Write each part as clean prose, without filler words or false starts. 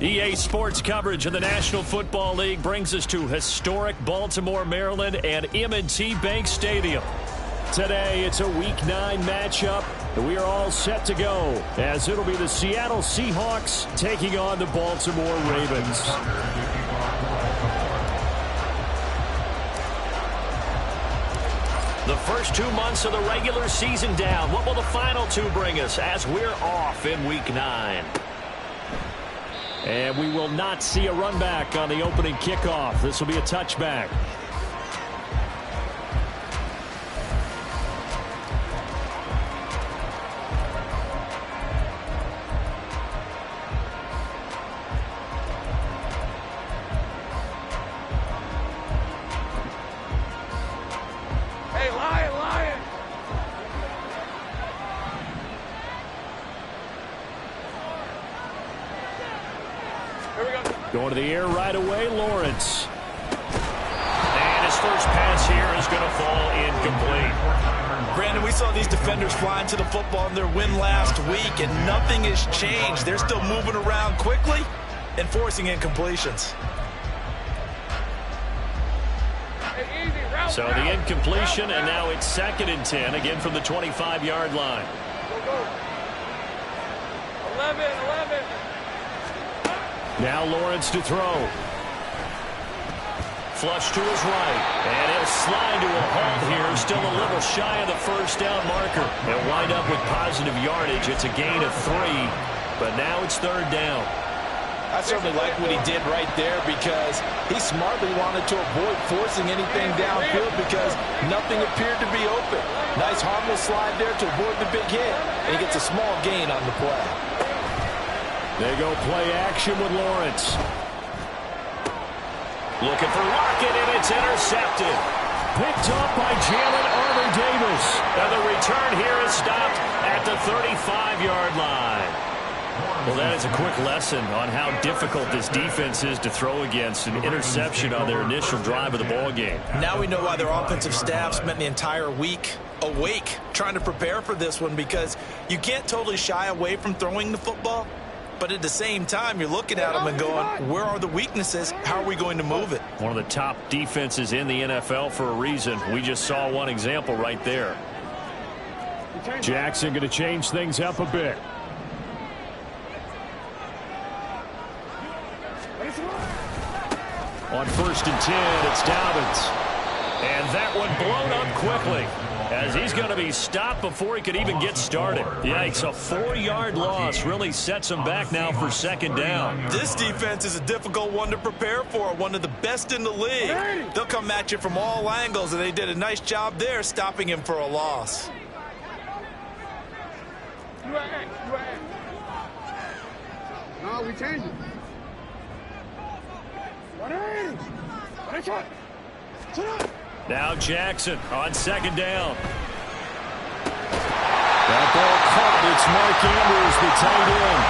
EA Sports coverage of the National Football League brings us to historic Baltimore, Maryland, and M&T Bank Stadium. Today, it's a Week 9 matchup, and we are all set to go, as it'll be the Seattle Seahawks taking on the Baltimore Ravens. The first 2 months of the regular season down. What will the final 2 bring us as we're off in Week 9? And we will not see a run back on the opening kickoff. This will be a touchback. Going to the air right away, Lawrence. And his first pass here is going to fall incomplete. Brandon, we saw these defenders flying to the football in their win last week, and nothing has changed. They're still moving around quickly and forcing incompletions. So the incompletion, and now it's 2nd and 10, again from the 25-yard line. Go. 11. Now Lawrence to throw. Flush to his right. And he'll slide to a halt here. Still a little shy of the first down marker. He'll wind up with positive yardage. It's a gain of 3. But now it's 3rd down. I certainly like what he did right there because he smartly wanted to avoid forcing anything downfield because nothing appeared to be open. Nice harmless slide there to avoid the big hit. And he gets a small gain on the play. They go play action with Lawrence. Looking for Lockett, and it's intercepted. Picked up by Jalen Armour-Davis. And the return here is stopped at the 35-yard line. Well, that is a quick lesson on how difficult this defense is to throw against. An interception on their initial drive of the ball game. Now we know why their offensive staff spent the entire week awake trying to prepare for this one, because you can't totally shy away from throwing the football. But at the same time, you're looking at them and going, where are the weaknesses? How are we going to move it? One of the top defenses in the NFL for a reason. We just saw one example right there. Jackson going to change things up a bit. On 1st and 10, it's Dobbins. And that one blown up quickly, as he's going to be stopped before he could even get started. Yikes, a 4-yard loss really sets him back now for 2nd down. This defense is a difficult one to prepare for, one of the best in the league. They'll come at you from all angles, and they did a nice job there stopping him for a loss. No, we changed it. Now Jackson on 2nd down. That ball caught. It's Mark Andrews, the tight end.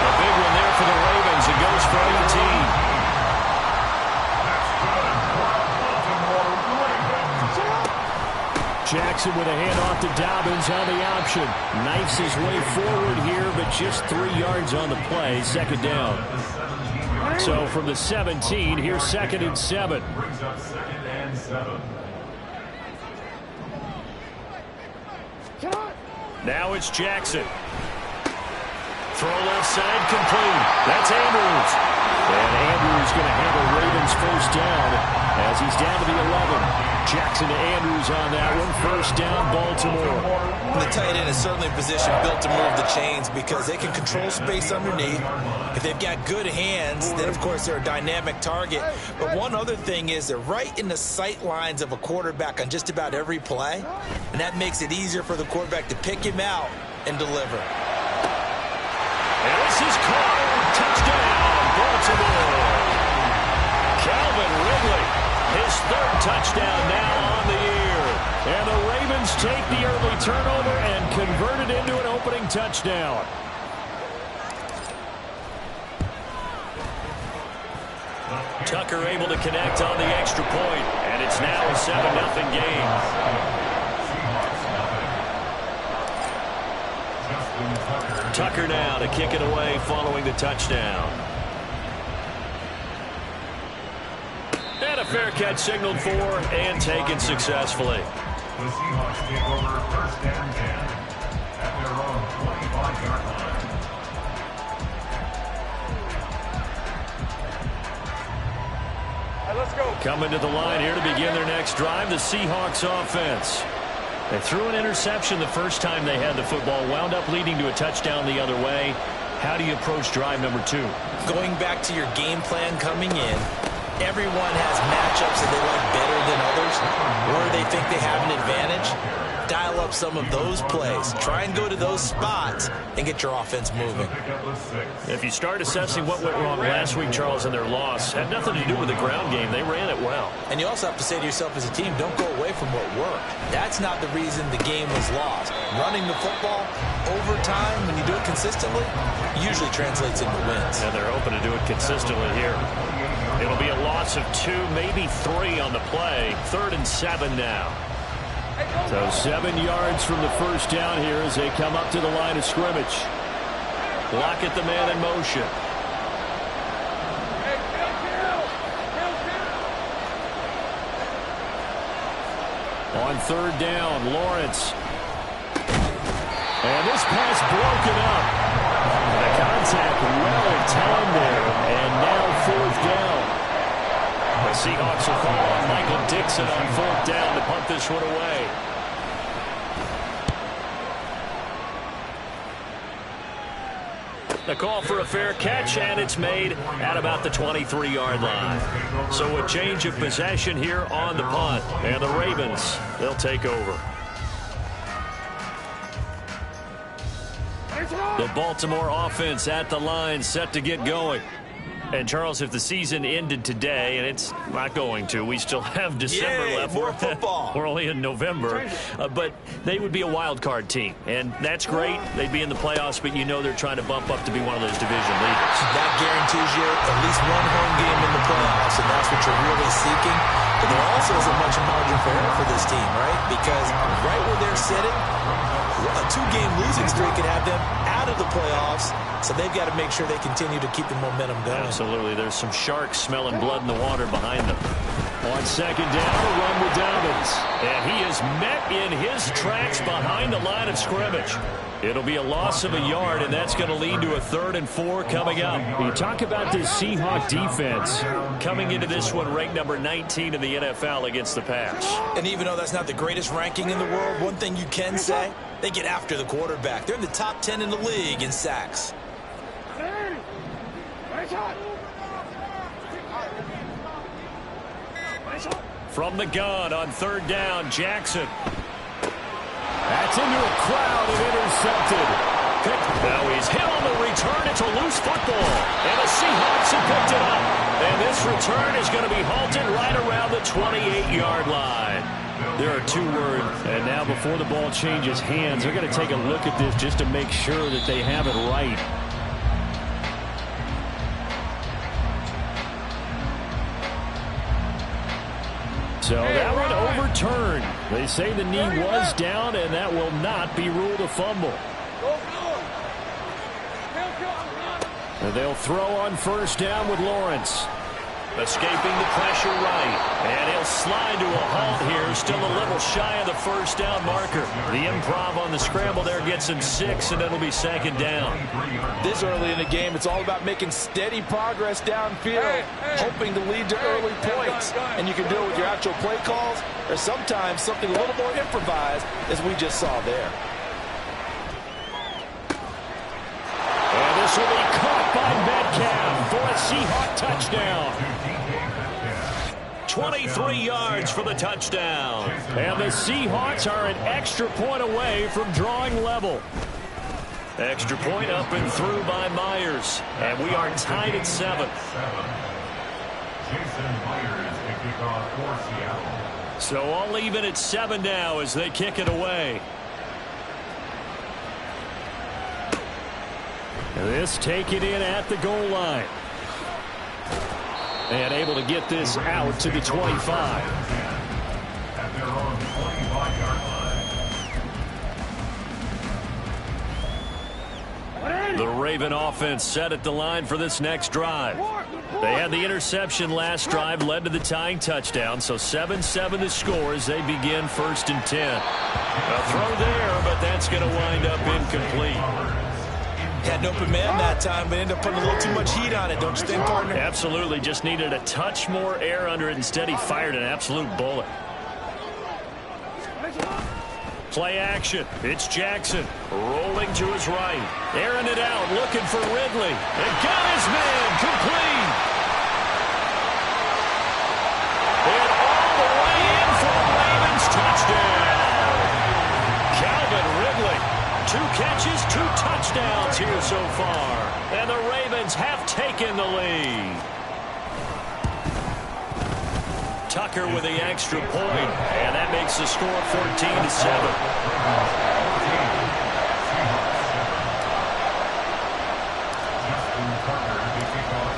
A big one there for the Ravens. It goes for 18. Jackson with a handoff to Dobbins on the option. Knifes his way forward here, but just 3 yards on the play. 2nd down. So from the 17, here's 2nd and 7. Now it's Jackson. Throw left side complete. That's Andrews. And Andrews going to handle Ravens' 1st down as he's down to the 11. Jackson to Andrews on that one. 1st down, Baltimore. And the tight end is certainly in position built to move the chains because they can control space underneath. If they've got good hands, then of course they're a dynamic target. But one other thing is they're right in the sight lines of a quarterback on just about every play. And that makes it easier for the quarterback to pick him out and deliver. And this is caught. Touchdown, Baltimore. Calvin Ridley, his 3rd touchdown now on the year. And the Ravens take the early turnover and convert it into an opening touchdown. Tucker able to connect on the extra point, and it's now a 7-0 game. Tucker now to kick it away following the touchdown. a fair catch signaled for and taken successfully. The Seahawks take over first and 10 at their own 25-yard line. Let's go. Coming to the line here to begin their next drive, the Seahawks offense. They threw an interception the first time they had the football, wound up leading to a touchdown the other way. How do you approach drive number 2? Going back to your game plan coming in, everyone has matchups that they like better than others, where they think they have an advantage. Dial up some of those plays. Try and go to those spots and get your offense moving. If you start assessing what went wrong last week, Charles, in their loss, had nothing to do with the ground game. They ran it well. And you also have to say to yourself as a team, don't go away from what worked. That's not the reason the game was lost. Running the football over time, when you do it consistently, usually translates into wins. And they're hoping to do it consistently here. It'll be a loss of 2, maybe 3 on the play. 3rd and 7 now. So 7 yards from the first down here as they come up to the line of scrimmage. Lockett the man in motion. On 3rd down, Lawrence. And this pass broken up. The contact well timed there. And now 4th down. The Seahawks will call on Michael Dixon on 4th down to punt this one away. The call for a fair catch, and it's made at about the 23-yard line. So a change of possession here on the punt. And the Ravens, they'll take over. The Baltimore offense at the line, set to get going. And, Charles, if the season ended today, and it's not going to, we still have December left. More football. We're only in November. But they would be a wild card team. And that's great. They'd be in the playoffs, but you know they're trying to bump up to be one of those division leaders. That guarantees you at least one home game in the playoffs, and that's what you're really seeking. But there also isn't much margin for error for this team, right? Because right where they're sitting, a 2-game losing streak could have them out of the playoffs, so they've got to make sure they continue to keep the momentum going. Absolutely. There's some sharks smelling blood in the water behind them. On 2nd down, a run with Dobbins. And he is met in his tracks behind the line of scrimmage. It'll be a loss of a yard, and that's going to lead to a 3rd and 4 coming up. You talk about this Seahawk defense coming into this one ranked number 19 in the NFL against the pass. And even though that's not the greatest ranking in the world, one thing you can say, they get after the quarterback. They're in the top 10 in the league in sacks. From the gun on 3rd down, Jackson. That's into a crowd and intercepted. Now he's hit on the return. It's a loose football. And the Seahawks have picked it up. And this return is going to be halted right around the 28-yard line. There are 2 words. And now before the ball changes hands, they're going to take a look at this just to make sure that they have it right. So that one overturned. They say the knee was down, and that will not be ruled a fumble. And they'll throw on 1st down with Lawrence. Escaping the pressure right. And he'll slide to a halt here. Still a little shy of the 1st down marker. The improv on the scramble there gets him 6, and it'll be 2nd down. This early in the game, it's all about making steady progress downfield, hoping to lead to early points. And you can do it with your actual play calls, or sometimes something a little more improvised, as we just saw there. And this will be caught by Metcalf for a Seahawk touchdown. 23 yards for the touchdown. And the Seahawks are an extra point away from drawing level. Extra point up and through by Myers. And we are tied at 7. So all even at 7 now as they kick it away. This taken in at the goal line. And able to get this out to the 25. At their own 25-yard line. The Raven offense set at the line for this next drive. They had the interception last drive, led to the tying touchdown, so 7-7 the score as they begin 1st and 10. A throw there, but that's going to wind up incomplete. Had an open man that time, but ended up putting a little too much heat on it, don't you think, partner? Absolutely, just needed a touch more air under it. Instead, he fired an absolute bullet. Play action. It's Jackson rolling to his right. Airing it out, looking for Ridley. And got his man complete. And all the way in for the Ravens touchdown. Calvin Ridley. 2 catches, 2 touchdowns here so far. And the Ravens have taken the lead. Tucker with the extra point, and that makes the score 14-7.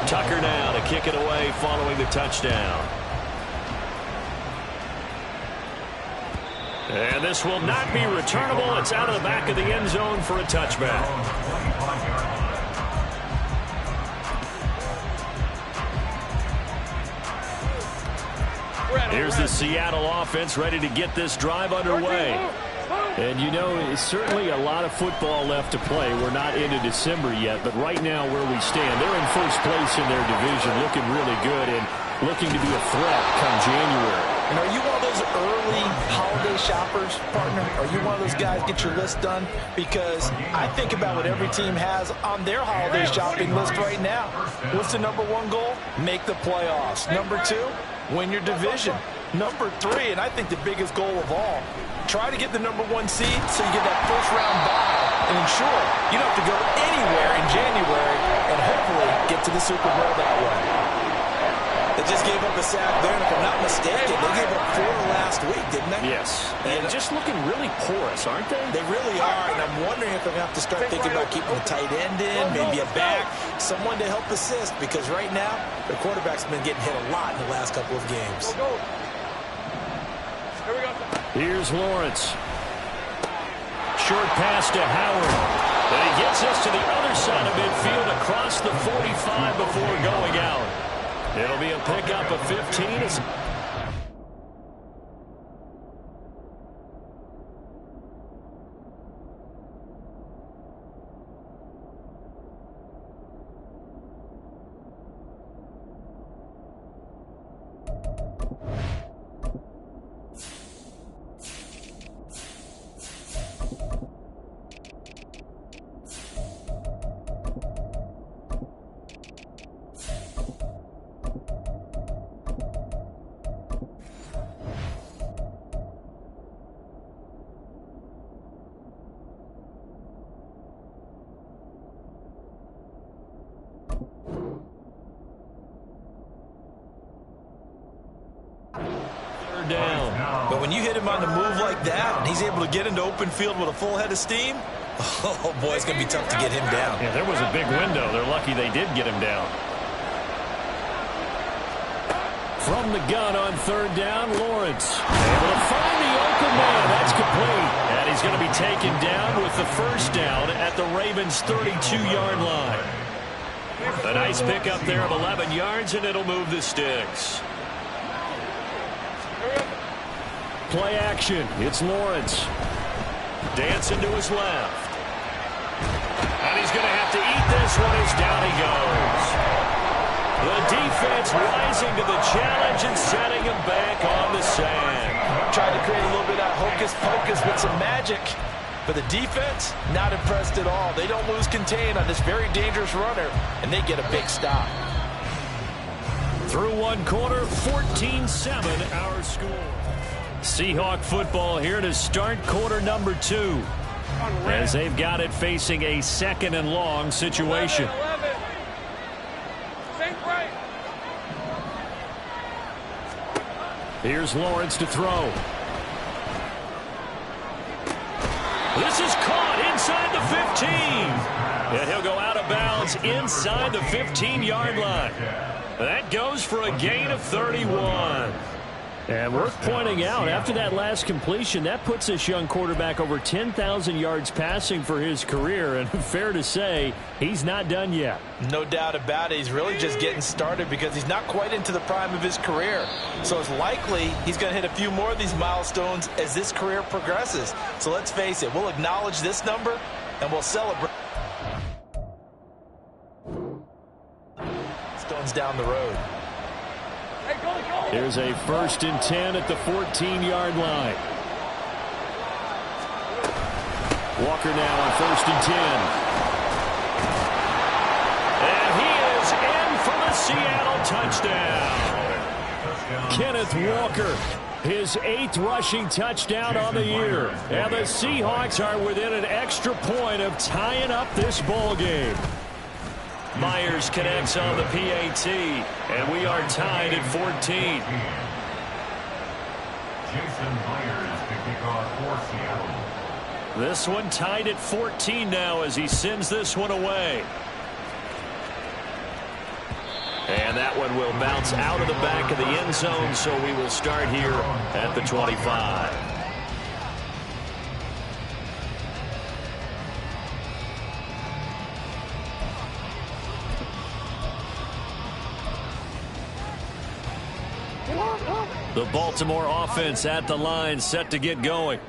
Tucker now to kick it away following the touchdown. And this will not be returnable. It's out of the back of the end zone for a touchback. Here's the Seattle offense ready to get this drive underway. And, you know, it's certainly a lot of football left to play. We're not into December yet, but right now where we stand, they're in first place in their division, looking really good and looking to be a threat come January. And are you one of those early holiday shoppers, partner? Are you one of those guys get your list done? Because I think about what every team has on their holiday shopping list right now. What's the #1 goal? Make the playoffs. #2, win your division. #3, and I think the biggest goal of all, try to get the #1 seed so you get that first-round bye and ensure you don't have to go anywhere in January and hopefully get to the Super Bowl that way. They just gave up a sack there, and if I'm not mistaken, they gave up 4 last week, didn't they? Yes. And just looking really porous, aren't they? They really are, and I'm wondering if they're going to have to start thinking about keeping a tight end in, maybe a back, someone to help assist, because right now, their quarterback's been getting hit a lot in the last couple of games. Here's Lawrence. Short pass to Howard. And he gets us to the other side of midfield across the 45 before going out. It'll be a pickup of 15. Down. But when you hit him on the move like that, and he's able to get into open field with a full head of steam, oh boy, it's going to be tough to get him down. Yeah, there was a big window. They're lucky they did get him down. From the gun on 3rd down, Lawrence able to find the open man. That's complete. And he's going to be taken down with the 1st down at the Ravens' 32-yard line. A nice pickup there of 11 yards, and it'll move the sticks. Play action. It's Lawrence. Dancing to his left. And he's going to have to eat this one as down he goes. The defense rising to the challenge and setting him back on the sand. Tried to create a little bit of hocus-pocus with some magic. But the defense, not impressed at all. They don't lose contain on this very dangerous runner, and they get a big stop. Through 1 quarter, 14-7 our score. Seahawk football here to start quarter #2. As they've got it facing a 2nd and long situation. Here's Lawrence to throw. This is caught inside the 15. And he'll go out of bounds inside the 15-yard line. That goes for a gain of 31. And worth pointing out, after that last completion, that puts this young quarterback over 10,000 yards passing for his career. And fair to say, he's not done yet. No doubt about it. He's really just getting started because he's not quite into the prime of his career. So it's likely he's going to hit a few more of these milestones as this career progresses. So let's face it, we'll acknowledge this number and we'll celebrate. Stones down the road. Here's a 1st and 10 at the 14-yard line. Walker now on 1st and 10. And he is in for the Seattle touchdown. Kenneth Walker, his 8th rushing touchdown on the year. And the Seahawks are within an extra point of tying up this ball game. Myers connects on the PAT, and we are tied at 14. Jason Myers to kick off for Seattle. This one tied at 14 now as he sends this one away. And that one will bounce out of the back of the end zone, so we will start here at the 25. The Baltimore offense at the line, set to get going.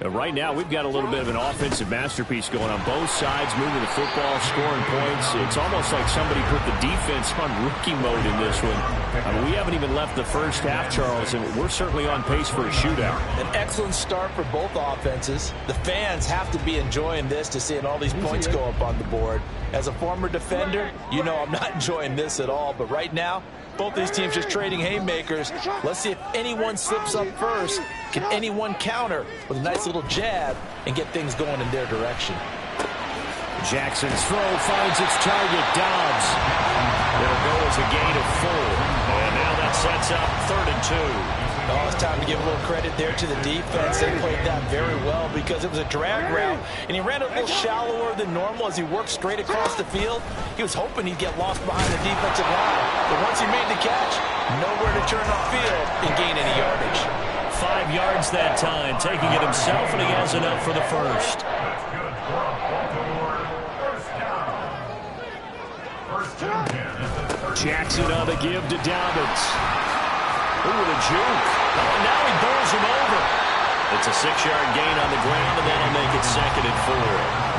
Right now, we've got a little bit of an offensive masterpiece going on both sides, moving the football, scoring points. It's almost like somebody put the defense on rookie mode in this one. I mean, we haven't even left the first half, Charles, and we're certainly on pace for a shootout. An excellent start for both offenses. The fans have to be enjoying this to seeing all these points go up on the board. As a former defender, you know I'm not enjoying this at all, but right now, both these teams just trading haymakers. Let's see if anyone slips up first. Can anyone counter with a nice little jab and get things going in their direction? Jackson's throw finds its target, Dobbs. It'll go as a gain of 4. And now that sets up 3rd and 2. Oh, it's time to give a little credit there to the defense. They played that very well because it was a drag route, and he ran a little shallower than normal as he worked straight across the field. He was hoping he'd get lost behind the defensive line, but once he made the catch, nowhere to turn upfield and gain any yardage. 5 yards that time, taking it himself, and he has enough for the first. That's good for Baltimore. First down. 1st and 10 at the 30. Jackson on the give to Dobbins. Ooh, with a juke. Oh, and now he bowls him over. It's a 6-yard gain on the ground, and that'll make it 2nd and 4.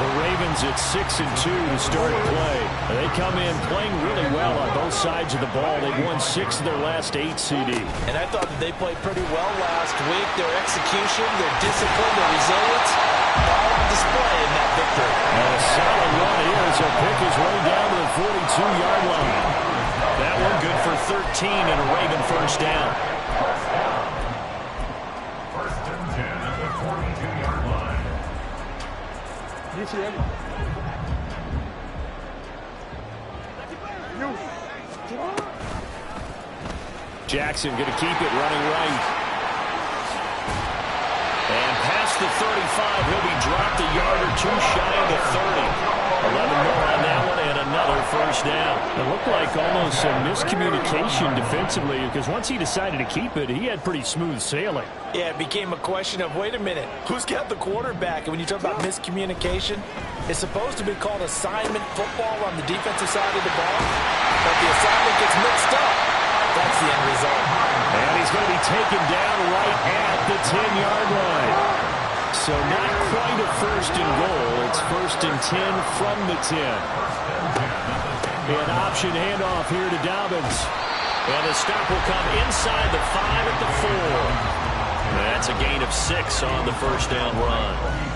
The Ravens at 6 and 2 to start play. They come in playing really well on both sides of the ball. They've won 6 of their last 8, CD. And I thought that they played pretty well last week. Their execution, their discipline, their resilience, all on display in that victory. And a solid run here as he'll pick his way down to the 42-yard line. That one good for 13 and a Raven first down. 1st and 10 at the 42-yard line. Jackson going to keep it running right. And past the 35, he'll be dropped a yard or 2 shy of the 30. 11 more on that one and another first down. It looked like almost some miscommunication defensively because once he decided to keep it, he had pretty smooth sailing. Yeah, it became a question of, wait a minute, who's got the quarterback? And when you talk about miscommunication, it's supposed to be called assignment football on the defensive side of the ball, but the assignment gets mixed up. That's the end result. And he's going to be taken down right at the 10-yard line. So not quite a 1st and goal. It's 1st and 10 from the 10. An option handoff here to Dobbins. And the stop will come inside the 5 at the 4. That's a gain of 6 on the first down run.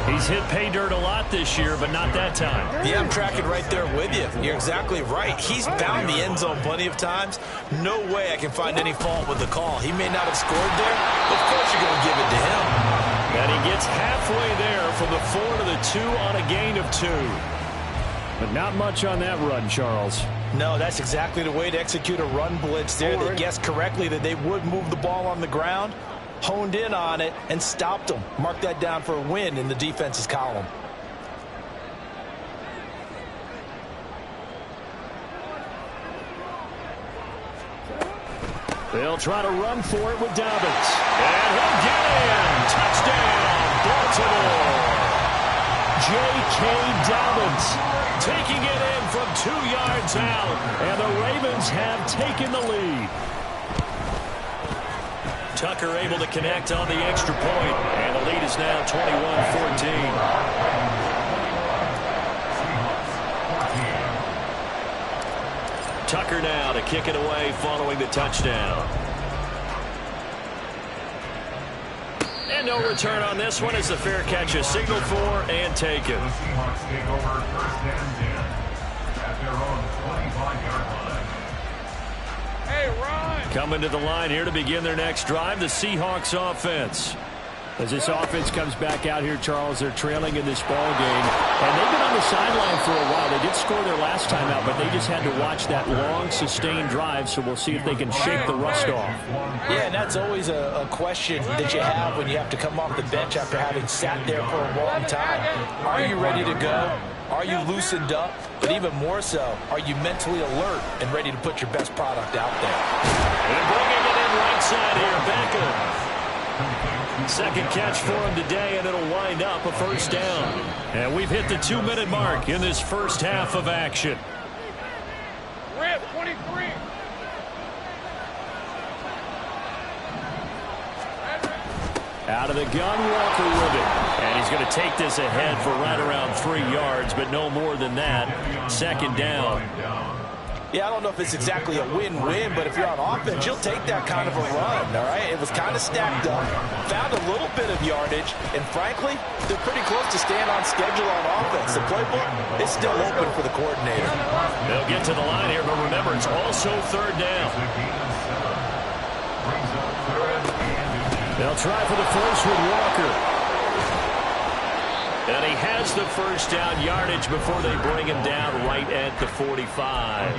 He's hit pay dirt a lot this year, but not that time. Yeah, I'm tracking right there with you. You're exactly right. He's found the end zone plenty of times. No way I can find any fault with the call. He may not have scored there, but of course you're going to give it to him. And he gets halfway there from the 4 to the 2 on a gain of 2. But not much on that run, Charles. No, that's exactly the way to execute a run blitz there. They guessed correctly that they would move the ball on the ground, honed in on it, and stopped them. Mark that down for a win in the defense's column. They'll try to run for it with Dobbins. And he'll get in. Touchdown, Baltimore. J.K. Dobbins taking it in from 2 yards out. And the Ravens have taken the lead. Tucker able to connect on the extra point. And the lead is now 21-14. Tucker now to kick it away following the touchdown. And no return on this one as the fair catch is signaled for and taken. The Seahawks take over first and 10 at their own 25-yard line. Hey, Ron! Coming to the line here to begin their next drive, the Seahawks offense. As this offense comes back out here, Charles, they're trailing in this ball game. And they've been on the sideline for a while. They did score their last time out, but they just had to watch that long, sustained drive, so we'll see if they can shake the rust off. Yeah, and that's always a question that you have when you have to come off the bench after having sat there for a long time. Are you ready to go? Are you loosened up? But even more so, are you mentally alert and ready to put your best product out there? And bringing it in right side here, Beckham. Second catch for him today, and it'll wind up a first down. And we've hit the 2-minute mark in this first half of action. Rip, 23. Out of the gun, Walker with it. And he's going to take this ahead for right around 3 yards, but no more than that. Second down. Yeah, I don't know if it's exactly a win-win, but if you're on offense, you'll take that kind of a run, all right? It was kind of stacked up, found a little bit of yardage, and frankly, they're pretty close to staying on schedule on offense. The playbook is still open for the coordinator. They'll get to the line here, but remember, it's also third down. They'll try for the first with Walker. And he has the first down yardage before they bring him down right at the 45.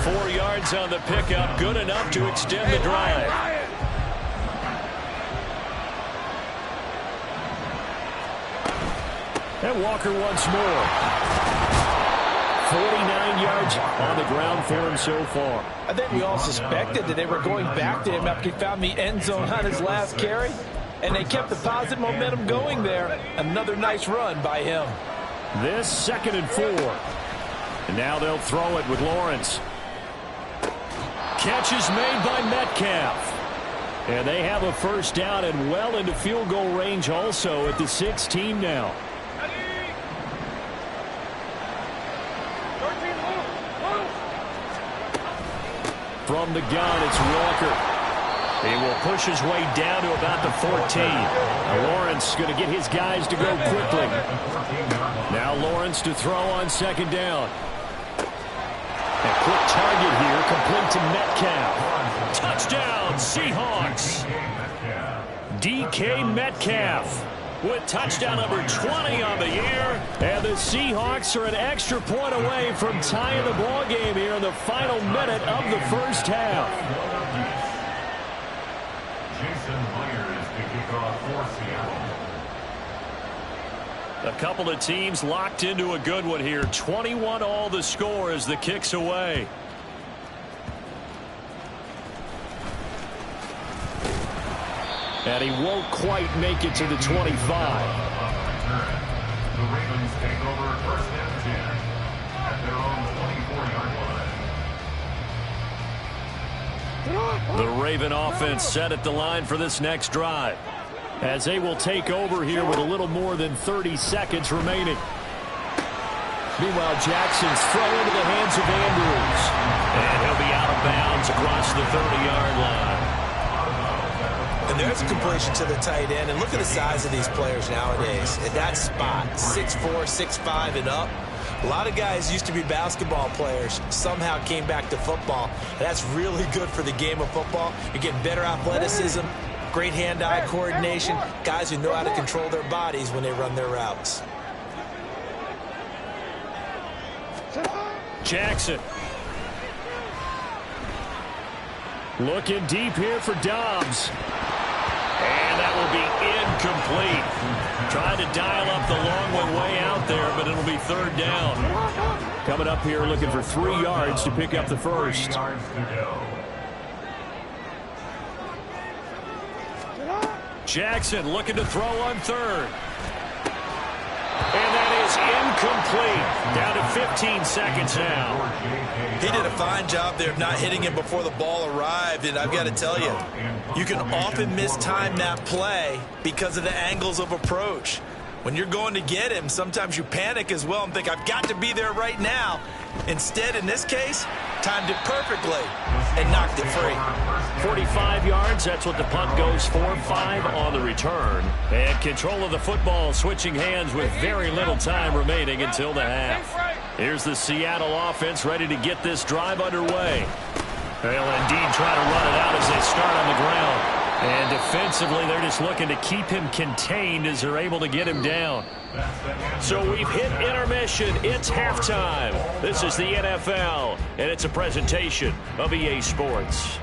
4 yards on the pickup, good enough to extend the drive. And Walker once more. 49 yards on the ground for him so far. I think we all suspected that they were going back to him after he found the end zone on his last carry. And they kept the positive momentum going there. Another nice run by him. This 2nd and 4. And now they'll throw it with Lawrence. Catch is made by Metcalf. And they have a first down and well into field goal range also at the 16 now. From the gun, it's Walker. He will push his way down to about the 14. Now Lawrence going to get his guys to go quickly. Now Lawrence to throw on second down. A quick target here, complete to Metcalf. Touchdown, Seahawks. DK Metcalf with touchdown number 20 on the year. And the Seahawks are an extra point away from tying the ball game here in the final minute of the first half. A couple of teams locked into a good one here. 21 all the score as the kick's away. And he won't quite make it to the 25. The Ravens take over first and 10 at their own 24-yard line. The Raven offense set at the line for this next drive, as they will take over here with a little more than 30 seconds remaining. Meanwhile, Jackson's throw into the hands of Andrews. And he'll be out of bounds across the 30-yard line. And there's a completion to the tight end. And look at the size of these players nowadays. At that spot, 6'4", 6'5", and up. A lot of guys used to be basketball players, somehow came back to football. And that's really good for the game of football. You're getting better athleticism, great hand-eye coordination, guys who know how to control their bodies when they run their routes. Jackson. Looking deep here for Dobbs. And that will be incomplete. Trying to dial up the long one way out there, but it'll be third down. Coming up here looking for 3 yards to pick up the first. Jackson looking to throw on third. And that is incomplete. Down to 15 seconds now. He did a fine job there of not hitting him before the ball arrived, and I've got to tell you, you can often mistime that play because of the angles of approach. When you're going to get him, sometimes you panic as well and think, I've got to be there right now. Instead, in this case, timed it perfectly and knocked it free. 45 yards, that's what the punt goes for. 5 on the return. And control of the football switching hands with very little time remaining until the half. Here's the Seattle offense ready to get this drive underway. They'll indeed try to run it out as they start on the ground. And defensively, they're just looking to keep him contained as they're able to get him down. So we've hit intermission. It's halftime. This is the NFL, and it's a presentation of EA Sports.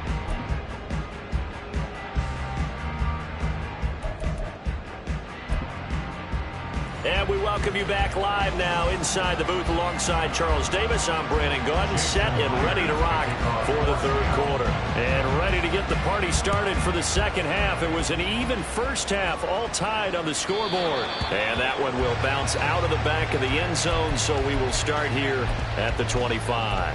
And we welcome you back live now inside the booth alongside Charles Davis. I'm Brandon Gaudin, set and ready to rock for the third quarter. And ready to get the party started for the second half. It was an even first half, all tied on the scoreboard. And that one will bounce out of the back of the end zone, so we will start here at the 25.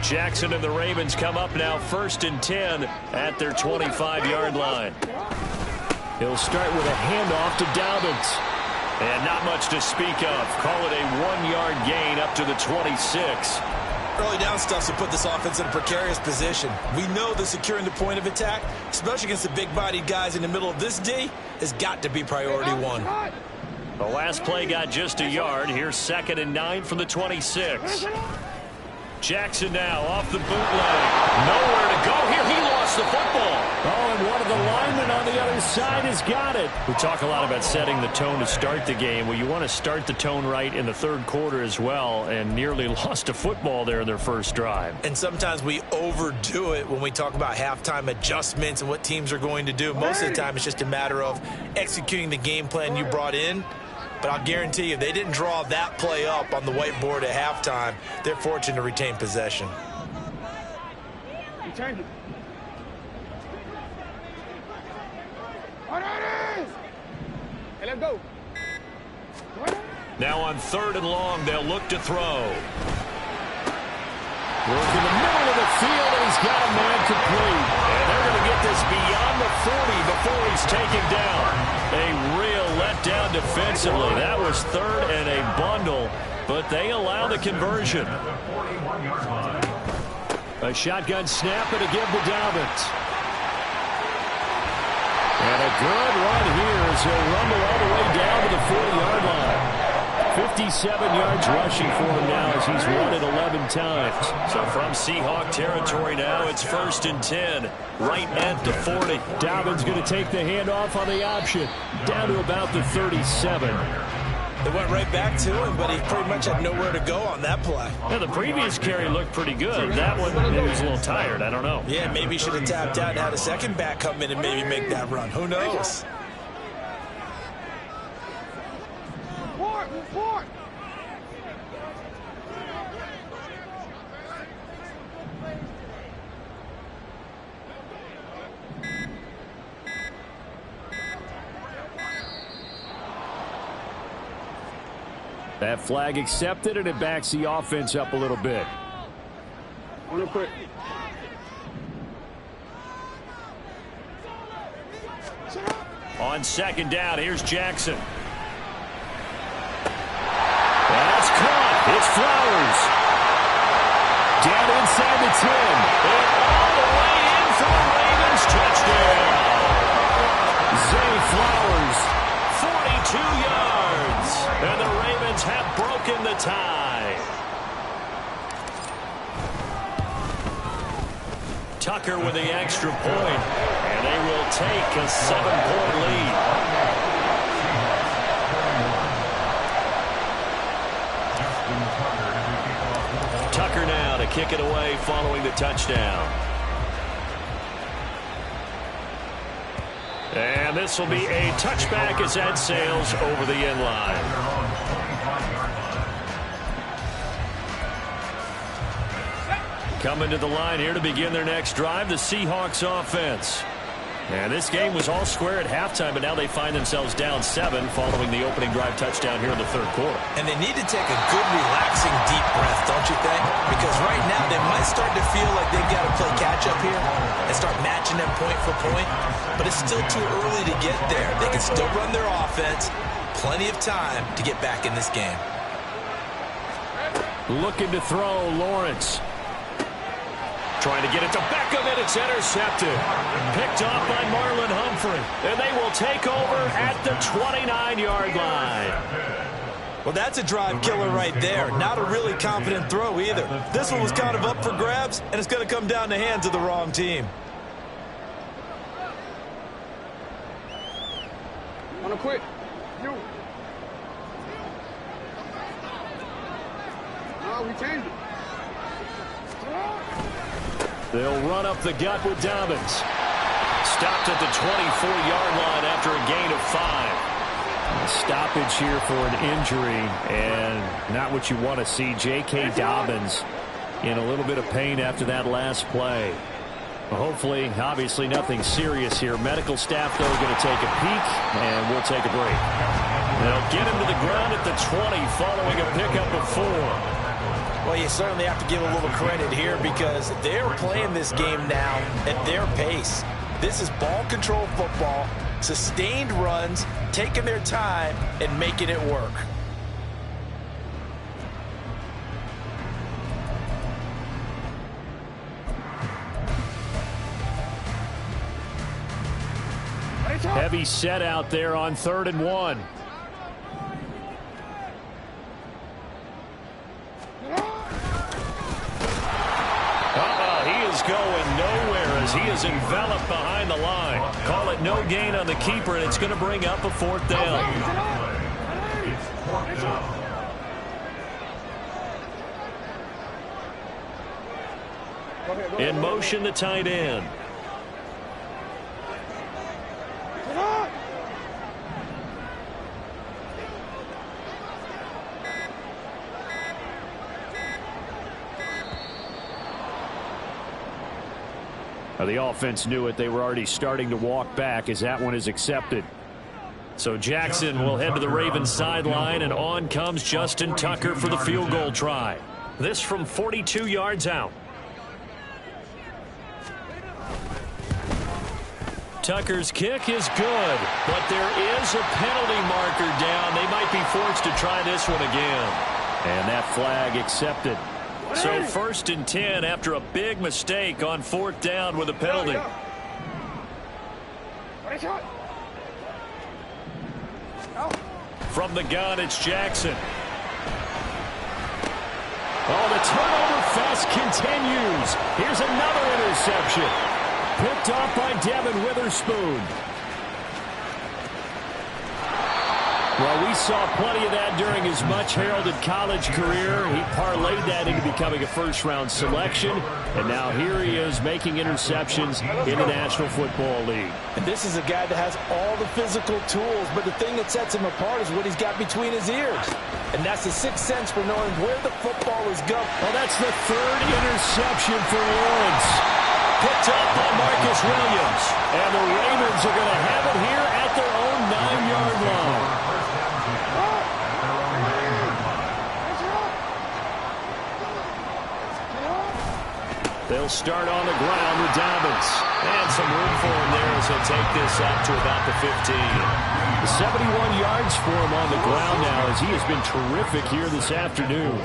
Jackson and the Ravens come up now 1st and 10 at their 25-yard line. He'll start with a handoff to Dobbins. And not much to speak of. Call it a 1-yard gain up to the 26. Early down stuff to put this offense in a precarious position. We know that securing the point of attack, especially against the big-bodied guys in the middle of this D, has got to be priority one. The last play got just a yard. Here's 2nd and 9 from the 26. Jackson now off the bootleg. Nowhere to go here. He lost the football. Oh, and one of the linemen on the other side has got it. We talk a lot about setting the tone to start the game. Well, you want to start the tone right in the third quarter as well, and nearly lost a football there in their first drive. And sometimes we overdo it when we talk about halftime adjustments and what teams are going to do. Most of the time, it's just a matter of executing the game plan you brought in. But I'll guarantee you, if they didn't draw that play up on the whiteboard at halftime, they're fortunate to retain possession. Hey, let's go. Now on 3rd and long, they'll look to throw. Work in the middle of the field, and he's got a man complete. And they're going to get this beyond the 40 before he's taken down. A real letdown defensively. That was 3rd and a bundle, but they allow the conversion. A shotgun snap and a give to Dobbins. And a good run here as he'll rumble all the way down to the 40-yard line. 57 yards rushing for him now as he's run it 11 times. So from Seahawk territory now, it's 1st and 10, right at the 40. Dobbins going to take the handoff on the option, down to about the 37. They went right back to him, but he pretty much had nowhere to go on that play. Yeah, the previous carry looked pretty good. That one, he was a little tired. I don't know. Yeah, maybe he should have tapped out and had a second back come in and maybe make that run. Who knows? That flag accepted, and it backs the offense up a little bit. Real quick. On 2nd down, here's Jackson. That's caught. It's Flowers. Down inside the 10. And all the way in for the Ravens. Touchdown. Zay Flowers, 42 yards. And the Ravens have broken the tie. Tucker with the extra point, and they will take a 7-point lead. Tucker now to kick it away following the touchdown. And this will be a touchback as that sails over the end line. Coming to the line here to begin their next drive, the Seahawks offense. And this game was all square at halftime, but now they find themselves down 7 following the opening drive touchdown here in the third quarter. And they need to take a good, relaxing, deep breath, don't you think? Because right now they might start to feel like they've got to play catch-up here and start matching them point for point. But it's still too early to get there. They can still run their offense. Plenty of time to get back in this game. Looking to throw, Lawrence. Trying to get it to Beckham, and it's intercepted. Picked off by Marlon Humphrey. And they will take over at the 29-yard line. Well, that's a drive killer right there. Not a really confident throw either. This one was kind of up for grabs, and it's going to come down the hands of the wrong team. On a quick. You. No, we changed it. They'll run up the gut with Dobbins. Stopped at the 24-yard line after a gain of 5. A stoppage here for an injury, and not what you want to see. J.K. Dobbins in a little bit of pain after that last play. Well, hopefully, obviously nothing serious here. Medical staff, though, going to take a peek, and we'll take a break. They'll get him to the ground at the 20 following a pickup of 4. Well, you certainly have to give a little credit here because they're playing this game now at their pace. This is ball control football, sustained runs, taking their time, and making it work. Heavy set out there on 3rd and 1. Going nowhere as he is enveloped behind the line. Call it no gain on the keeper, and it's going to bring up a 4th down. In motion, the tight end. The offense knew it. They were already starting to walk back as that one is accepted. So Jackson will head to the Ravens sideline, and on comes Justin Tucker for the field goal try. This from 42 yards out. Tucker's kick is good, but there is a penalty marker down. They might be forced to try this one again. And that flag accepted. So 1st and 10 after a big mistake on 4th down with a penalty. From the gun, it's Jackson. Oh, the turnover fest continues. Here's another interception. Picked off by Devin Witherspoon. Well, we saw plenty of that during his much-heralded college career. He parlayed that into becoming a first-round selection, and now here he is making interceptions in the National Football League. And this is a guy that has all the physical tools, but the thing that sets him apart is what he's got between his ears. And that's the sixth sense for knowing where the football is going. Well, that's the 3rd interception for Lawrence. Picked up by Marcus Williams. And the Ravens are going to have it here at their own 9-yard line. They'll start on the ground with Dobbins. And some room for him there as he'll take this up to about the 15. 71 yards for him on the ground now as he has been terrific here this afternoon.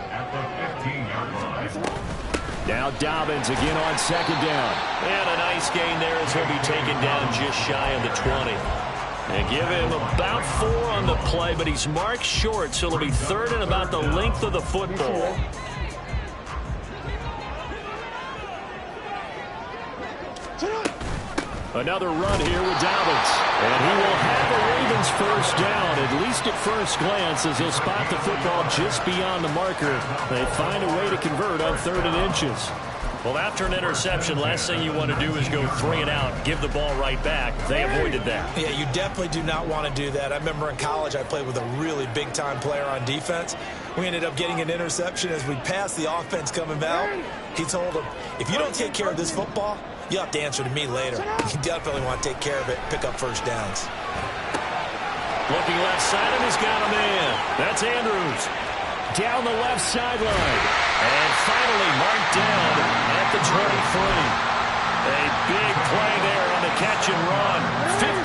At the 15-yard line. Now Dobbins again on 2nd down. And a nice gain there as he'll be taken down just shy of the 20. And give him about 4 on the play, but he's marked short, so it'll be 3rd and about the length of the football. Another run here with Dobbins. And he will have the Ravens first down, at least at first glance, as he'll spot the football just beyond the marker. They find a way to convert on 3rd and inches. Well, after an interception, last thing you want to do is go 3 and out, give the ball right back. They avoided that. Yeah, you definitely do not want to do that. I remember in college I played with a really big-time player on defense. We ended up getting an interception as we passed the offense coming out. He told him, if you don't take care of this football, you'll have to answer to me later. You definitely want to take care of it, pick up first downs. Looking left side, and he's got him in. That's Andrews. Down the left sideline. And finally marked down at the 23. A big play there on the catch and run.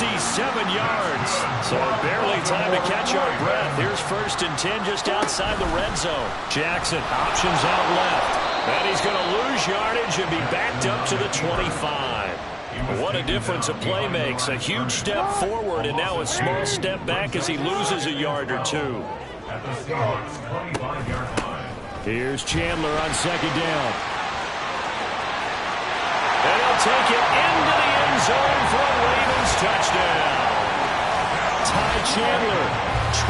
57 yards. So barely time to catch our breath. Here's 1st and 10 just outside the red zone. Jackson options out left. And he's going to lose yardage and be backed up to the 25. What a difference a play makes. A huge step forward and now a small step back as he loses a yard or two. At the Seahawks 25-yard line. Here's Chandler on 2nd down. And he'll take it into the end zone for a Ravens touchdown. Ty Chandler,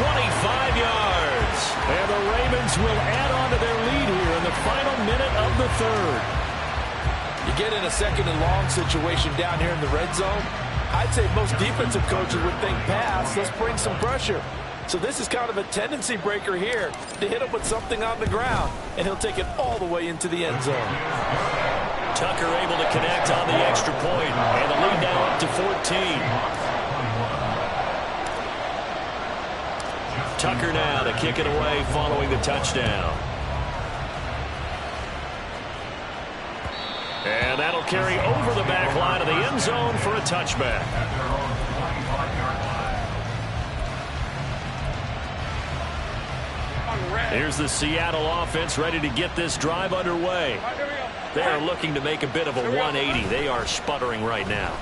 25 yards. And the Ravens will add on to their lead here in the final minute of the 3rd. You get in a 2nd and long situation down here in the red zone. I'd say most defensive coaches would think pass. Let's bring some pressure. So this is kind of a tendency breaker here to hit him with something on the ground. And he'll take it all the way into the end zone. Tucker able to connect on the extra point. And the lead now up to 14. Tucker now to kick it away following the touchdown. And that'll carry over the back line of the end zone for a touchback. Here's the Seattle offense ready to get this drive underway. They are looking to make a bit of a 180. They are sputtering right now.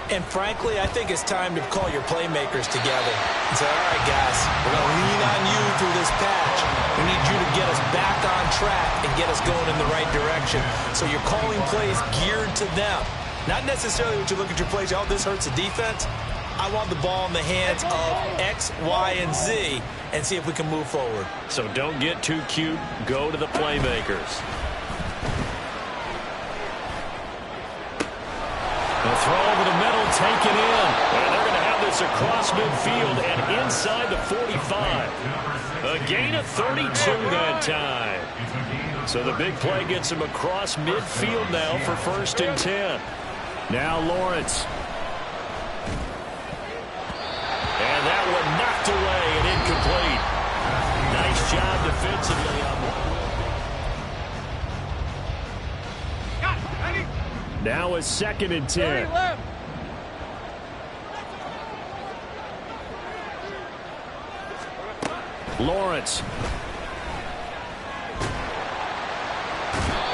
And frankly, I think it's time to call your playmakers together and say, all right, guys, we're going to lean on you through this patch. We need you to get us back on track and get us going in the right direction. So you're calling plays geared to them. Not necessarily what you look at your plays, oh, this hurts the defense. I want the ball in the hands of X, Y, and Z and see if we can move forward. So don't get too cute. Go to the playmakers. The throw over the middle, taken in. And they're going to have this across midfield and inside the 45. A gain of 32 that time. So the big play gets him across midfield now for 1st and 10. Now Lawrence. And that one knocked away and incomplete. Nice job defensively on that. Now it's 2nd and 10. Lawrence.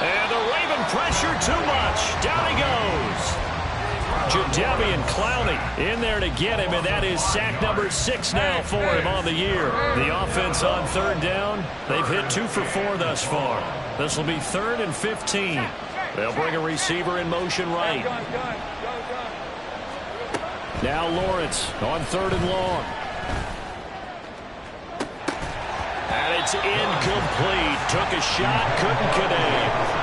And the Raven pressure too much. Down he goes. Jadeveon Clowney in there to get him, and that is sack number 6 now for him on the year. The offense on 3rd down. They've hit 2 for 4 thus far. This will be 3rd and 15. They'll bring a receiver in motion right. Now Lawrence on 3rd and long. And it's incomplete. Took a shot, couldn't connect.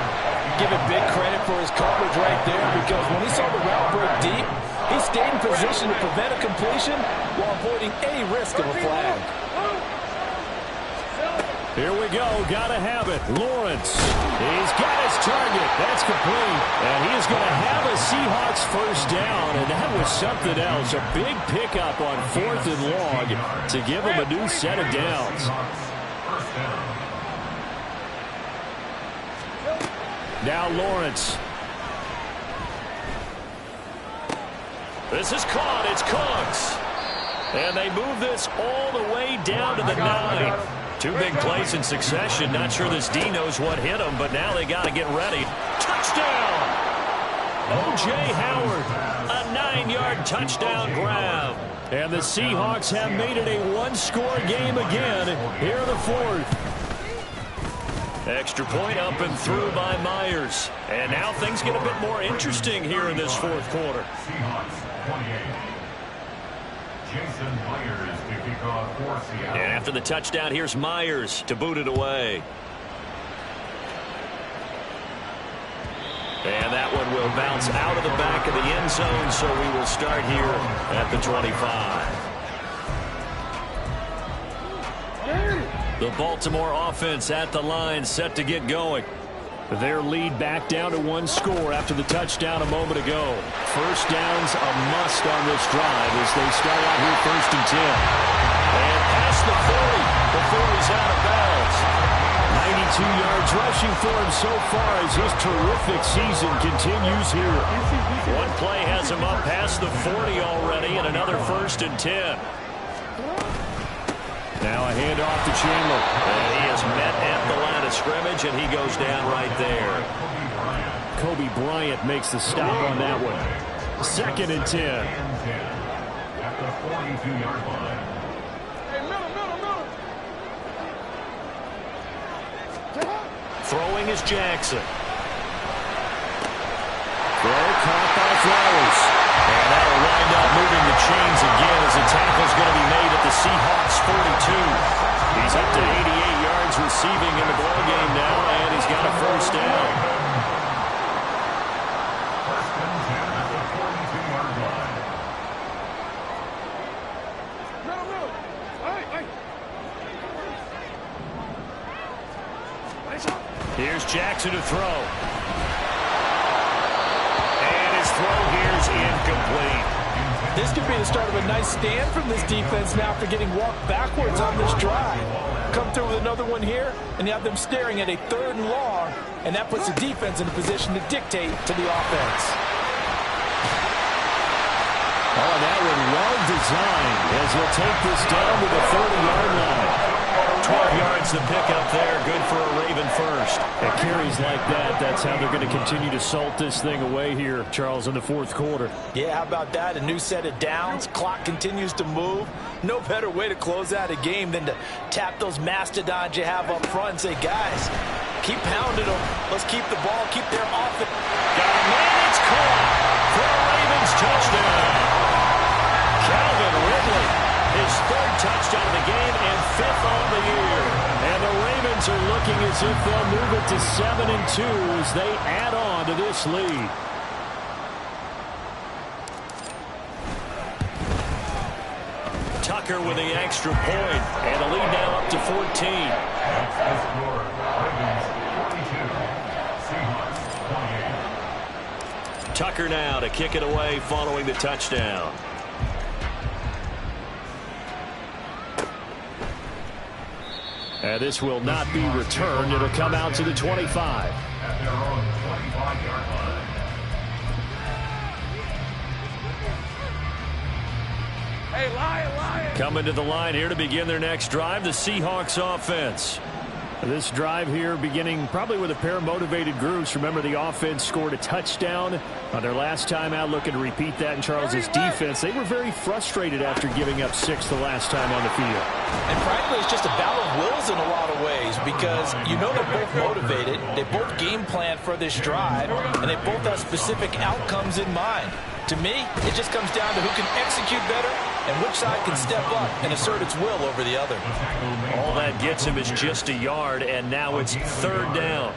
Give him big credit for his coverage right there, because when he saw the route break deep, he stayed in position to prevent a completion while avoiding any risk of a flag. Here we go. Got to have it. Lawrence. He's got his target. That's complete. And he is going to have a Seahawks 1st down. And that was something else. A big pickup on 4th and long to give him a new set of downs. Now Lawrence. This is caught. It's Cooks. And they move this all the way down to the 9. 2 big plays in succession. Not sure this D knows what hit him, but now they got to get ready. Touchdown! O.J. Howard, a 9-yard touchdown grab. And the Seahawks have made it a 1-score game again here in the 4th. Extra point up and through by Myers. And now things get a bit more interesting here in this 4th quarter. Seahawks 28. Jason Myers to kick off for Seattle. And after the touchdown, here's Myers to boot it away. And that one will bounce out of the back of the end zone, so we will start here at the 25. The Baltimore offense at the line, set to get going. Their lead back down to one score after the touchdown a moment ago. First down's a must on this drive as they start out here 1st and 10. And past the 40 before he's out of bounds. 92 yards rushing for him so far as his terrific season continues here. One play has him up past the 40 already, and another 1st and 10. Now a handoff to Chandler. And he is met at the line of scrimmage, and he goes down right there. Kobe Bryant makes the stop on that one. 2nd and 10. At the 42-yard line. Hey, middle. Throwing is Jackson. Throw caught by Flowers. And that'll wind up moving the chains again as the tackle's going to be made at the Seahawks 42. He's up to 88 yards receiving in the ballgame now, and he's got a 1st down. 1st and 10 at the 42-yard line. Middle. Hey. Here's Jackson to throw. And his throw here's incomplete. This could be the start of a nice stand from this defense now after getting walked backwards on this drive. Come through with another one here, and you have them staring at a 3rd and long, and that puts the defense in a position to dictate to the offense. Oh, that one well designed as he'll take this down to the 30-yard line. 12 yards to pick up there. Good for a Raven first. At carries like that, that's how they're going to continue to salt this thing away here, Charles, in the 4th quarter. Yeah, how about that? A new set of downs. Clock continues to move. No better way to close out a game than to tap those mastodons you have up front and say, guys, keep pounding them. Let's keep the ball, keep their offense. Got a man, it's caught for a Ravens touchdown. Calvin Ridley, his 3rd touchdown of the game and 5th on the year. And the Ravens are looking as if they'll move it to 7 and 2 as they add on to this lead. Tucker with the extra point, and the lead now up to 14. That's the score. Ravens 42. Seahawks 28. Tucker now to kick it away following the touchdown. And this will not be returned. It'll come out to the 25. At their own 25-yard line. Hey, lion. Coming to the line here to begin their next drive, the Seahawks offense. This drive here beginning probably with a pair of motivated groups. Remember, the offense scored a touchdown on their last time out. Looking to repeat that in Charles's defense. They were very frustrated after giving up 6 the last time on the field. And frankly, it's just a battle of wills in a lot of ways because you know they're both motivated. They both game plan for this drive, and they both have specific outcomes in mind. To me, it just comes down to who can execute better and which side can step up and assert its will over the other. All that gets him is just a yard, and now it's 3rd down.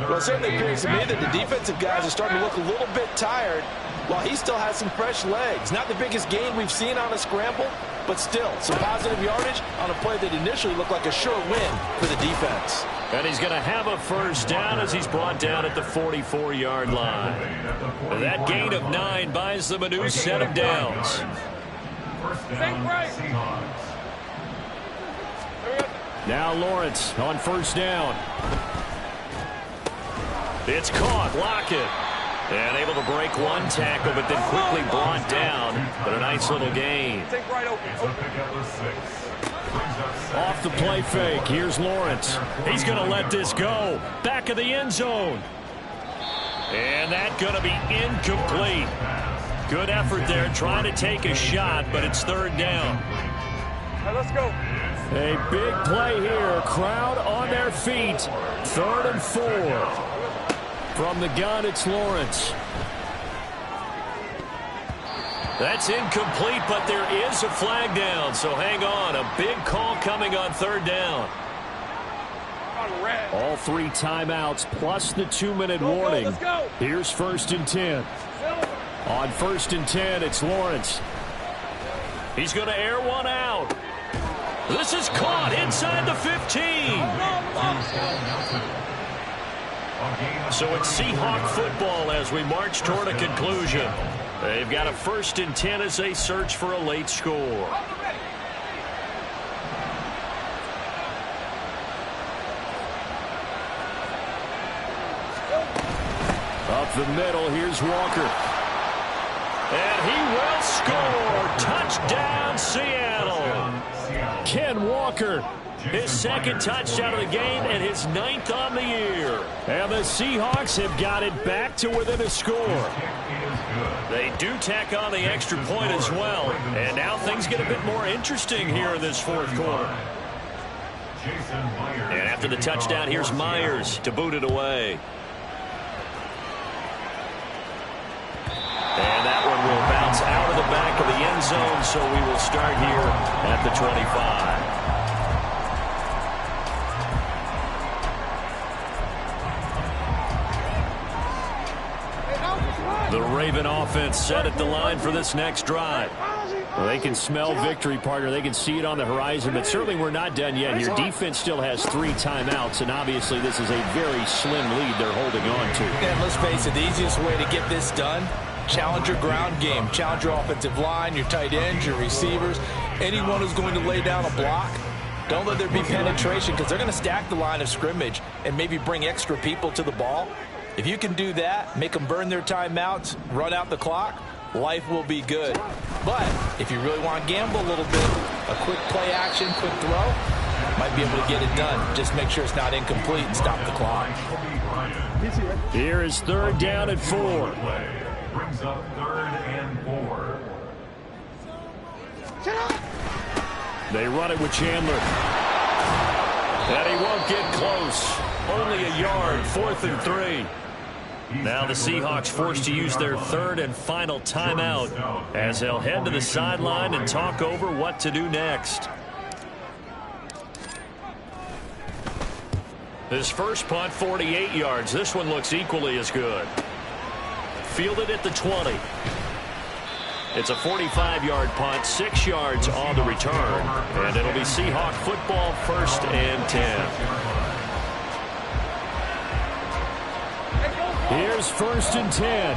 Well, it certainly appears to me that the defensive guys are starting to look a little bit tired while he still has some fresh legs. Not the biggest gain we've seen on a scramble, but still some positive yardage on a play that initially looked like a sure win for the defense. And he's going to have a 1st down as he's brought down at the 44-yard line. That gain of 9 buys them a new set of downs. 1st down, Seahawks. Now Lawrence on 1st down. It's caught. Lockett. And able to break one tackle, but then quickly brought down. But a nice little gain. Take right open. It's a pickup of 6. Off the play fake. Here's Lawrence. He's going to let this go. Back of the end zone. And that's going to be incomplete. Good effort there trying to take a shot, but it's 3rd down. All right, let's go. A big play here. Crowd on their feet. 3rd and 4. From the gun, it's Lawrence. That's incomplete, but there is a flag down, so hang on. A big call coming on 3rd down. All 3 timeouts plus the 2-minute warning. Let's go. Here's 1st and 10. On 1st and 10, it's Lawrence. He's going to air one out. This is caught inside the 15. So it's Seahawk football as we march toward a conclusion. They've got a 1st and 10 as they search for a late score. Up the middle, here's Walker. And he will score. Touchdown, Seattle. Ken Walker, his 2nd touchdown of the game and his 9th on the year. And the Seahawks have got it back to within a score. They do tack on the extra point as well. And now things get a bit more interesting here in this 4th quarter. And after the touchdown, here's Myers to boot it away. And that one will bounce out of the back of the end zone, so we will start here at the 25. The Raven offense set at the line for this next drive. Well, they can smell victory, partner. They can see it on the horizon, but certainly we're not done yet. Your defense still has 3 timeouts, and obviously this is a very slim lead they're holding on to. And let's face it, the easiest way to get this done, challenge your ground game. Challenge your offensive line, your tight ends, your receivers. Anyone who's going to lay down a block, don't let there be penetration because they're going to stack the line of scrimmage and maybe bring extra people to the ball. If you can do that, make them burn their timeouts, run out the clock, life will be good. But if you really want to gamble a little bit, a quick play action, quick throw, might be able to get it done. Just make sure it's not incomplete and stop the clock. Here is 3rd down and 4. Brings up 3rd and 4. They run it with Chandler. And he won't get close. Only a yard, 4th and 3. Now the Seahawks forced to use their 3rd and final timeout as they'll head to the sideline and talk over what to do next. His first punt, 48 yards. This one looks equally as good. Fielded at the 20. It's a 45-yard punt, 6 yards on the return. And it'll be Seahawk football, 1st and 10. Here's 1st and 10.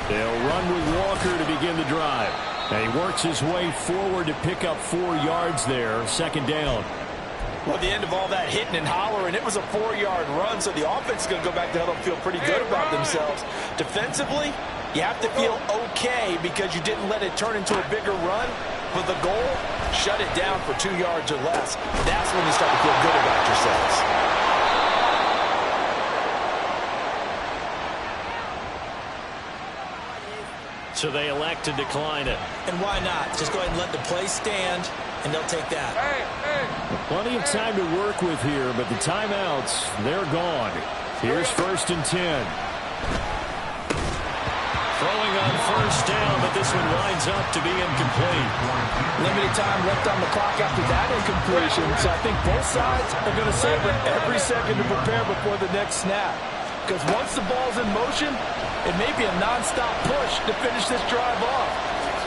They'll run with Walker to begin the drive. And he works his way forward to pick up 4 yards there, 2nd down. Well, at the end of all that hitting and hollering, it was a 4-yard run, so the offense is going to go back to huddle and feel pretty good about themselves. Defensively, you have to feel okay because you didn't let it turn into a bigger run. But the goal, shut it down for 2 yards or less. That's when you start to feel good about yourselves. So they elect to decline it. And why not? Just go ahead and let the play stand, and they'll take that. Plenty of time to work with here, but the timeouts, they're gone. Here's 1st and 10. Throwing on 1st down, but this one winds up to be incomplete. Limited time left on the clock after that incompletion, so I think both sides are going to savor every second to prepare before the next snap. Because once the ball's in motion, it may be a nonstop push to finish this drive off.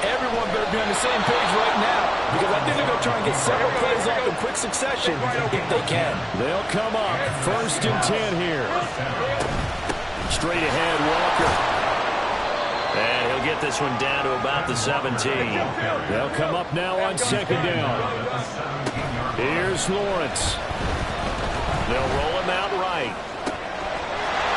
Everyone better be on the same page right now because I think they're going to try and get several plays off in quick succession if they can. They'll come up 1st and 10 here. Straight ahead, Walker. And he'll get this one down to about the 17. They'll come up now on 2nd down. Here's Lawrence. They'll roll him out right.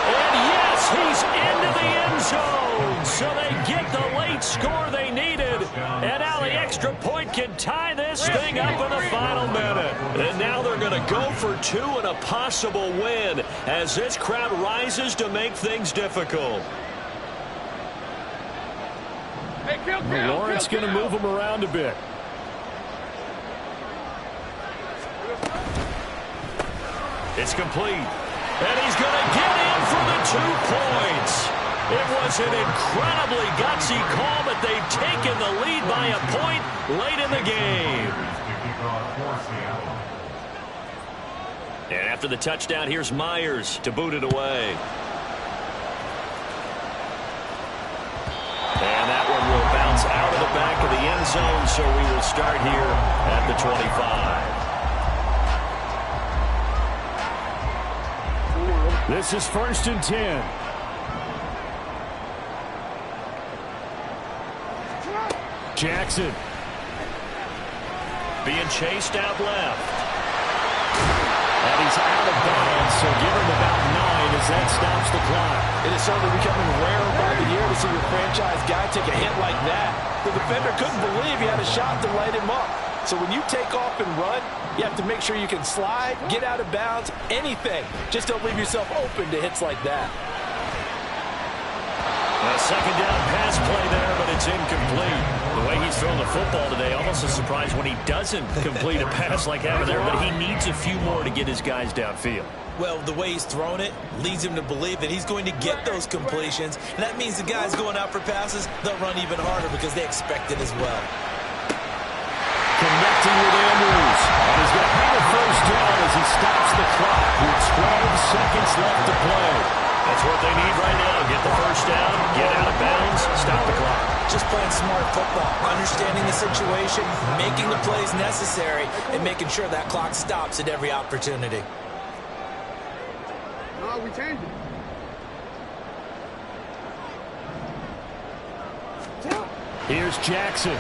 And yes, he's into the end zone. So they get the late score they needed. And now the extra point can tie this thing up in the final minute. And now they're going to go for 2 and a possible win as this crowd rises to make things difficult. Lawrence going to move him around a bit. It's complete. And he's going to get in for the 2 points. It was an incredibly gutsy call, but they've taken the lead by a point late in the game. And after the touchdown, here's Myers to boot it away. And that one will bounce out of the back of the end zone, so we will start here at the 25. This is 1st and 10. Jackson. Being chased out left. And he's out of bounds, so give him about 9 as that stops the clock. It is certainly becoming rarer by the year to see your franchise guy take a hit like that. The defender couldn't believe he had a shot to light him up. So when you take off and run, you have to make sure you can slide, get out of bounds, anything. Just don't leave yourself open to hits like that. A second down pass play there, but it's incomplete. The way he's throwing the football today, almost a surprise when he doesn't complete a pass like that there, but he needs a few more to get his guys downfield. Well, the way he's thrown it leads him to believe that he's going to get those completions. And that means the guys going out for passes, they'll run even harder because they expect it as well. Connecting with Andrews. And he's going to have a first down as he stops the clock with 12 seconds left to play. That's what they need right now. Get the first down, get out of bounds, stop the clock. Just playing smart football, understanding the situation, making the plays necessary, and making sure that clock stops at every opportunity. No, we changed it. Here's Jackson.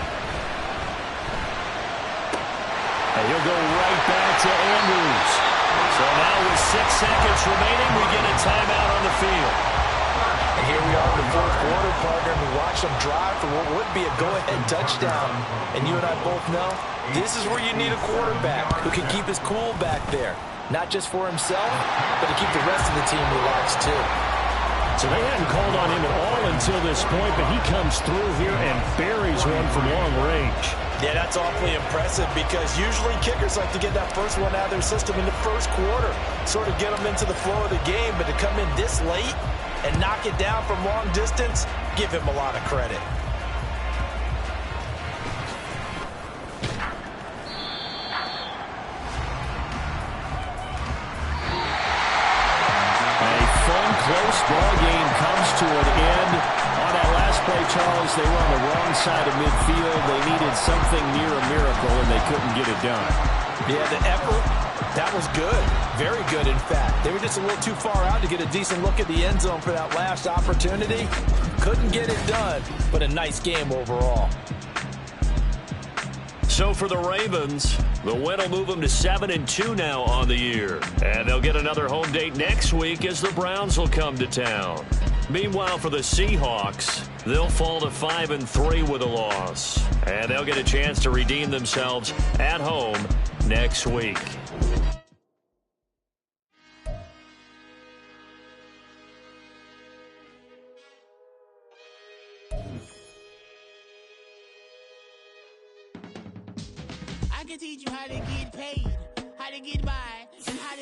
And he'll go right back to Andrews. So now with 6 seconds remaining, we get a timeout on the field. And here we are in the fourth quarter, partner. We watched them drive for what would be a go-ahead touchdown. And you and I both know this is where you need a quarterback who can keep his cool back there. Not just for himself, but to keep the rest of the team relaxed too. So they hadn't called on him at all until this point, but he comes through here and buries one from long range. Yeah, that's awfully impressive because usually kickers like to get that first one out of their system in the first quarter, sort of get them into the flow of the game, but to come in this late and knock it down from long distance, give him a lot of credit. Close ball game comes to an end. On that last play, Charles, they were on the wrong side of midfield. They needed something near a miracle, and they couldn't get it done. Yeah, the effort, that was good. Very good, in fact. They were just a little too far out to get a decent look at the end zone for that last opportunity. Couldn't get it done, but a nice game overall. So for the Ravens, the win will move them to 7-2 now on the year. And they'll get another home date next week as the Browns will come to town. Meanwhile, for the Seahawks, they'll fall to 5-3 with a loss. And they'll get a chance to redeem themselves at home next week. I can teach you how to get paid, how to get by, and how to